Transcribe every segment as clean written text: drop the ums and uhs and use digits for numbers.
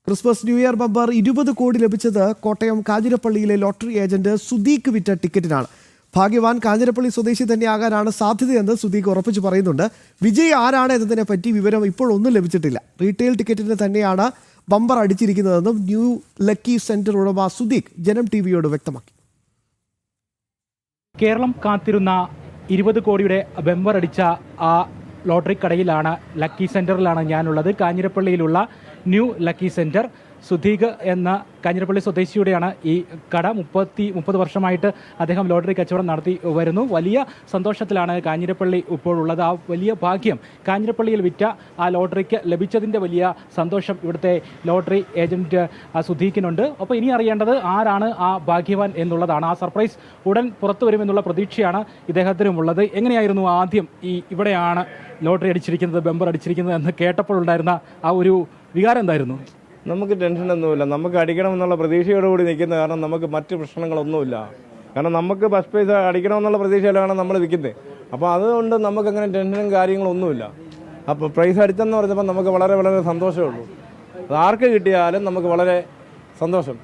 Christmas new year bumper 20 കോടി ലഭിച്ചത് Kottayam കാഞ്ഞിരപ്പള്ളിയിലെ lottery agent Siddique വിറ്റ ടിക്കറ്റിനാണ്. ഭാഗ്യവാൻ കാഞ്ഞിരപ്പള്ളി സ്വദേശി തന്നെയാകാനാണ് സാധ്യതയെന്ന് സുദീഖ് ഉറപ്പിച്ചു പറയുന്നുണ്ട്. വിജയ് ആരാണ് എന്നതിനെ പറ്റി വിവരം ഇപ്പോഴൊന്നും ലഭിച്ചിട്ടില്ല. റീറ്റെയിൽ ടിക്കറ്റിന് തന്നെയാണ് ബമ്പർ അടിച്ചിരിക്കുന്നതെന്നും ന്യൂ ലക്കി സെന്റർ ഉടമ സുദീഖ് ജനം ടിവിയോട് വ്യക്തമാക്കി. കേരളം കാത്തിരുന്ന 20 കോടിയുടെ ബമ്പർ അടിച്ച ആ ലോട്ടറി കടയിലാണ്, ലക്കി സെന്ററിലാണ് ഞാനുള്ളത്. കാഞ്ഞിരപ്പള്ളിയിലുള്ള ന്യൂ ലക്കി സെന്റർ. സുദീഖ് എന്ന കാഞ്ഞിരപ്പള്ളി സ്വദേശിയുടെയാണ് ഈ കട. 30 വർഷമായിട്ട് അദ്ദേഹം ലോട്ടറി കച്ചവടം നടത്തി വരുന്നു. വലിയ സന്തോഷത്തിലാണ് കാഞ്ഞിരപ്പള്ളി ഇപ്പോഴുള്ളത്. ആ വലിയ ഭാഗ്യം കാഞ്ഞിരപ്പള്ളിയിൽ വിറ്റ ആ ലോട്ടറിക്ക് ലഭിച്ചതിൻ്റെ വലിയ സന്തോഷം ഇവിടുത്തെ ലോട്ടറി ഏജന്റ് സുദീഖിനുണ്ട്. അപ്പോൾ ഇനി അറിയേണ്ടത് ആരാണ് ആ ഭാഗ്യവാൻ എന്നുള്ളതാണ്. ആ സർപ്രൈസ് ഉടൻ പുറത്തു വരുമെന്നുള്ള പ്രതീക്ഷയാണ് ഇദ്ദേഹത്തിനുമുള്ളത്. എങ്ങനെയായിരുന്നു ആദ്യം ഇവിടെയാണ് ലോട്ടറി അടിച്ചിരിക്കുന്നത്, ബമ്പർ അടിച്ചിരിക്കുന്നത് എന്ന് കേട്ടപ്പോഴുണ്ടായിരുന്ന ആ ഒരു വികാരം എന്തായിരുന്നു? നമുക്ക് ടെൻഷനൊന്നുമില്ല. നമുക്ക് അടിക്കണമെന്നുള്ള പ്രതീക്ഷയോടുകൂടി നിൽക്കുന്ന കാരണം നമുക്ക് മറ്റ് പ്രശ്നങ്ങളൊന്നുമില്ല. കാരണം നമുക്ക് ഫസ്റ്റ് പ്രൈസ് അടിക്കണമെന്നുള്ള പ്രതീക്ഷയിലാണ് നമ്മൾ നിൽക്കുന്നത്. അപ്പോൾ അതുകൊണ്ട് നമുക്കങ്ങനെ ടെൻഷനും കാര്യങ്ങളൊന്നുമില്ല. അപ്പോൾ പ്രൈസ് അടിച്ചെന്ന് പറഞ്ഞപ്പോൾ നമുക്ക് വളരെ വളരെ സന്തോഷമേ ഉള്ളൂ. അത് ആർക്ക് കിട്ടിയാലും നമുക്ക് വളരെ സന്തോഷം.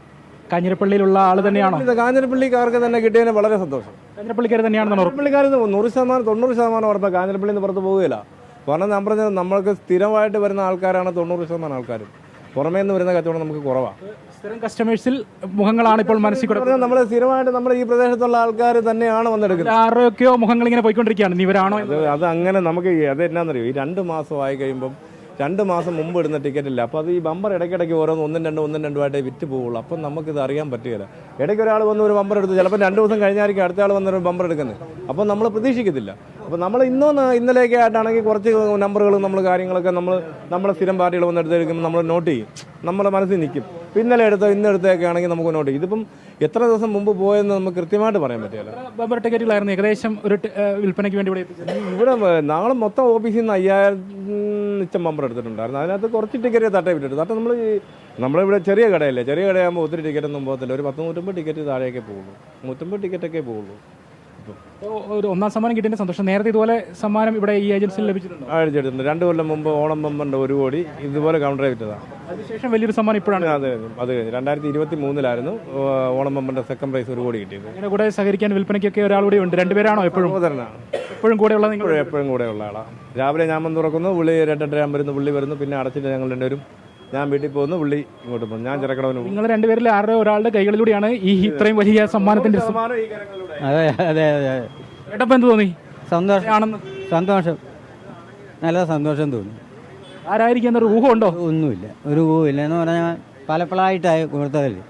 കാഞ്ഞിരപ്പള്ളിയിലുള്ള ആൾ തന്നെയാണോ? കാഞ്ഞിരപ്പള്ളിക്കാർക്ക് തന്നെ കിട്ടിയതിന് വളരെ സന്തോഷം. കാഞ്ഞിരപ്പള്ളിക്കാർ തന്നെയാണെന്ന്? കാഞ്ഞിരപ്പള്ളിക്കാർ 100%, 90% ഉറപ്പാണ് കാഞ്ഞിരപ്പള്ളിയിൽ നിന്ന് പുറത്ത് പോവുകയില്ല. കാരണം ഞാൻ പറഞ്ഞത് നമ്മൾക്ക് സ്ഥിരമായിട്ട് വരുന്ന ആൾക്കാരാണ് 90% ആൾക്കാരും. പുറമേ നിന്ന് വരുന്ന കച്ചവടം നമുക്ക് കുറവാണ്. സ്ഥിരം കസ്റ്റമേഴ്സിൽ മുഖങ്ങളാണ് ഇപ്പോൾ മനസ്സിൽ കൂടെ. നമ്മൾ സ്ഥിരമായിട്ട് നമ്മുടെ ഈ പ്രദേശത്തുള്ള ആൾക്കാർ തന്നെയാണ് വന്നെടുക്കുന്നത്. ആരോഗ്യമോ മുഖങ്ങൾ ഇങ്ങനെ പോയിക്കൊണ്ടിരിക്കുകയാണ്. ഇവരാണോ? അത് അങ്ങനെ നമുക്ക് അത് എന്നാന്നറിയോ, ഈ 2 മാസമായി കഴിയുമ്പം 2 മാസം മുമ്പ് ഇടുന്ന ടിക്കറ്റില്ല. അപ്പോൾ അത് ഈ ബമ്പർ ഇടയ്ക്കിടയ്ക്ക് ഓരോന്ന് 1-2 ആയിട്ടേ വിറ്റ് പോവുള്ളൂ. അപ്പം നമുക്കിത് അറിയാൻ പറ്റുകയില്ല. ഇടയ്ക്ക് ഒരാൾ വന്ന് ഒരു ബമ്പർ എടുത്ത് ചിലപ്പോൾ 2 ദിവസം കഴിഞ്ഞായിരിക്കും അടുത്ത ആൾ വന്നൊരു ബമ്പർ എടുക്കുന്നത്. അപ്പോൾ നമ്മൾ പ്രതീക്ഷിക്കത്തില്ല. അപ്പോൾ നമ്മൾ ഇന്നലെയൊക്കെ ആയിട്ടാണെങ്കിൽ കുറച്ച് നമ്പറുകൾ നമ്മൾ കാര്യങ്ങളൊക്കെ നമ്മുടെ സ്ഥിരം പാർട്ടികൾ വന്ന് എടുത്തെടുക്കുമ്പോൾ നമ്മൾ നോട്ട് ചെയ്യും. നമ്മുടെ മനസ്സിൽ നിൽക്കും. ഇന്നലെ ഇന്നെടുത്തൊക്കെ ആണെങ്കിൽ നമുക്ക് നോട്ട് ചെയ്യും. ഇതിപ്പം എത്ര ദിവസം മുമ്പ് പോയെന്ന് നമുക്ക് കൃത്യമായിട്ട് പറയാൻ പറ്റില്ല. ബമ്പർ ടിക്കറ്റുകളായിരുന്നു ഏകദേശം ഒരു വിൽപ്പനയ്ക്ക് വേണ്ടി ഇവിടെ നാളെ മൊത്തം ഓഫീസിൽ നിന്ന് 5000 ബമ്പർ എടുത്തിട്ടുണ്ടായിരുന്നു. അതിനകത്ത് കുറച്ച് ടിക്കറ്റ് തട്ടേ വിട്ടിട്ട് നമ്മളിവിടെ ചെറിയ കടയല്ലേ, ചെറിയ കടയാകുമ്പോൾ ഒത്തിരി ടിക്കറ്റൊന്നും പോകത്തില്ല. ഒരു 100-150 ടിക്കറ്റ് താഴേക്കേ പോകുള്ളൂ, 150 ടിക്കറ്റൊക്കെ പോകുള്ളൂ. ഒരു 1ാം സമ്മാനം കിട്ടിയതിന്റെ സന്തോഷം. നേരത്തെ ഇതുപോലെ സമ്മാനം ഇവിടെ ഈ ഏജൻസിയിൽ ലഭിച്ചിട്ടുണ്ട്? അടിച്ചിട്ടുണ്ട്. 2 കൊല്ലം മുമ്പ് ഓണം ബമ്പറിന്റെ 1 കോടി ഇതുപോലെ കൗണ്ടർ വിറ്റതാണ്. അതിനുശേഷം വലിയൊരു സമ്മാനം ഇപ്പോഴാണ്. അത് കഴിഞ്ഞ് 2023 ഓണം ബമ്പറിന്റെ സെക്കൻഡ് പ്രൈസ് 1 കോടി കിട്ടിയത്. അങ്ങനെ കൂടെ സഹകരിക്കാൻ വിൽപ്പനയ്ക്കൊക്കെ ഒരാളുകൂടി ഉണ്ട്. 2 പേരാണോ എപ്പോഴും? എപ്പോഴും കൂടെ ഉള്ള നിങ്ങൾ? എപ്പോഴും കൂടെ ഉള്ള ആളാണ്. രാവിലെ ഞാൻ വന്ന് തുറക്കുന്നു, പുള്ളി 2-2:30 വരുന്നു, പുള്ളി വരുന്നു. പിന്നെ അടച്ചിട്ട് ഞങ്ങൾ 2 പേരും, ഞാൻ വീട്ടിൽ പോകുന്നു, പുള്ളി ഇങ്ങോട്ട് പോകുന്നു, ഞാൻ ചിറക്കടവനും. നിങ്ങൾ 2 പേരിൽ ഒരാളുടെ കൈകളിലൂടെയാണ് ഈ ഇത്രയും വലിയ സമ്മാനത്തിന്റെ അതെ അതെ അതെ. കേട്ടപ്പോൾ എന്ത് തോന്നി? സന്തോഷം, നല്ല സന്തോഷം തോന്നി. ആരായിരിക്കും എന്നൊരു ഊഹമുണ്ടോ? ഒന്നുമില്ല, ഒരു ഊഹമില്ല. എന്ന് പറഞ്ഞാൽ പലപ്പോഴായിട്ടായി കൊടുത്തതല്ലേ,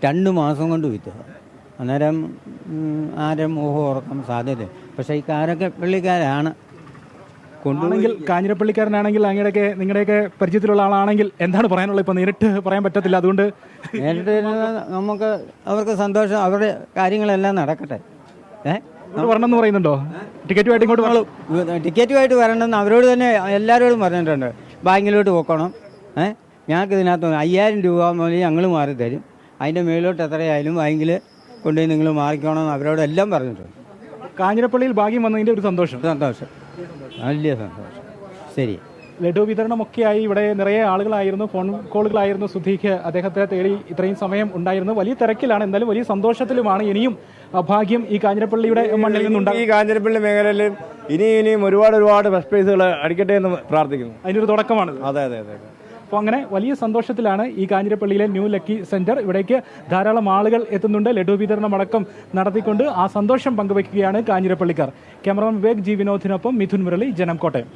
2 മാസം കൊണ്ട് വിറ്റത്. അന്നേരം ആരും ഊഹം ഓർക്കാൻ സാധ്യത. പക്ഷേ ഈ കാരൊക്കെ പള്ളിക്കാരാണ് കൊണ്ടുപോണെങ്കിൽ. കാഞ്ഞിരപ്പള്ളിക്കാരനാണെങ്കിൽ നിങ്ങളുടെയൊക്കെ പരിചയത്തിലുള്ള ആളാണെങ്കിൽ എന്താണ് പറയാനുള്ളത്? ഇപ്പം നേരിട്ട് പറയാൻ പറ്റത്തില്ല, അതുകൊണ്ട് നേരിട്ട് നമുക്ക് അവർക്ക് സന്തോഷം, അവരുടെ കാര്യങ്ങളെല്ലാം നടക്കട്ടെ. വരണമെന്ന് പറയുന്നുണ്ടോ? ടിക്കറ്റുമായിട്ട് ഇങ്ങോട്ട് ടിക്കറ്റുമായിട്ട് വരണമെന്ന് അവരോട് തന്നെ എല്ലാവരോടും പറഞ്ഞിട്ടുണ്ട്. ബാങ്കിലോട്ട് പോക്കണം, ഞങ്ങൾക്ക് ഇതിനകത്ത് 5000 രൂപ മുതൽ ഞങ്ങൾ മാറി തരും, അതിൻ്റെ മേലോട്ട് എത്രയായാലും ബാങ്കിൽ കൊണ്ടുപോയി നിങ്ങൾ മാറിക്കണമെന്ന് അവരോടെല്ലാം പറഞ്ഞിട്ടുണ്ട്. കാഞ്ഞിരപ്പള്ളിയിൽ ഭാഗ്യം വന്നതിൻ്റെ ഒരു സന്തോഷം. വലിയ സന്തോഷം. ശരി. ലഡു വിതരണമൊക്കെയായി ഇവിടെ നിറയെ ആളുകളായിരുന്നു, ഫോൺ കോളുകളായിരുന്നു. സുദീഖ് അദ്ദേഹത്തെ തേടി ഇത്രയും സമയം ഉണ്ടായിരുന്നു. വലിയ തിരക്കിലാണ്, എന്തായാലും വലിയ സന്തോഷത്തിലുമാണ്. ഇനിയും ഭാഗ്യം ഈ കാഞ്ഞിരപ്പള്ളിയുടെ മണ്ണിൽ നിന്നുണ്ടാകും. ഈ കാഞ്ഞിരപ്പള്ളി മേഖലയിൽ ഇനിയും ഒരുപാട് ഫസ്റ്റ് പ്രൈസുകൾ അടിക്കട്ടെ എന്ന് പ്രാർത്ഥിക്കുന്നു. അതിനൊരു തുടക്കമാണ്. അതെ അതെ അതെ. അപ്പോൾ അങ്ങനെ വലിയ സന്തോഷത്തിലാണ് ഈ കാഞ്ഞിരപ്പള്ളിയിലെ ന്യൂ ലക്കി സെന്റർ. ഇവിടേക്ക് ധാരാളം ആളുകൾ എത്തുന്നുണ്ട്. ലഡു വിതരണം അടക്കം നടത്തിക്കൊണ്ട് ആ സന്തോഷം പങ്കുവയ്ക്കുകയാണ് കാഞ്ഞിരപ്പള്ളിക്കാർ. ക്യാമറമാൻ വിവേക് ജി വിനോദിനൊപ്പം മിഥുൻ മുരളി, ജനം, കോട്ടയം.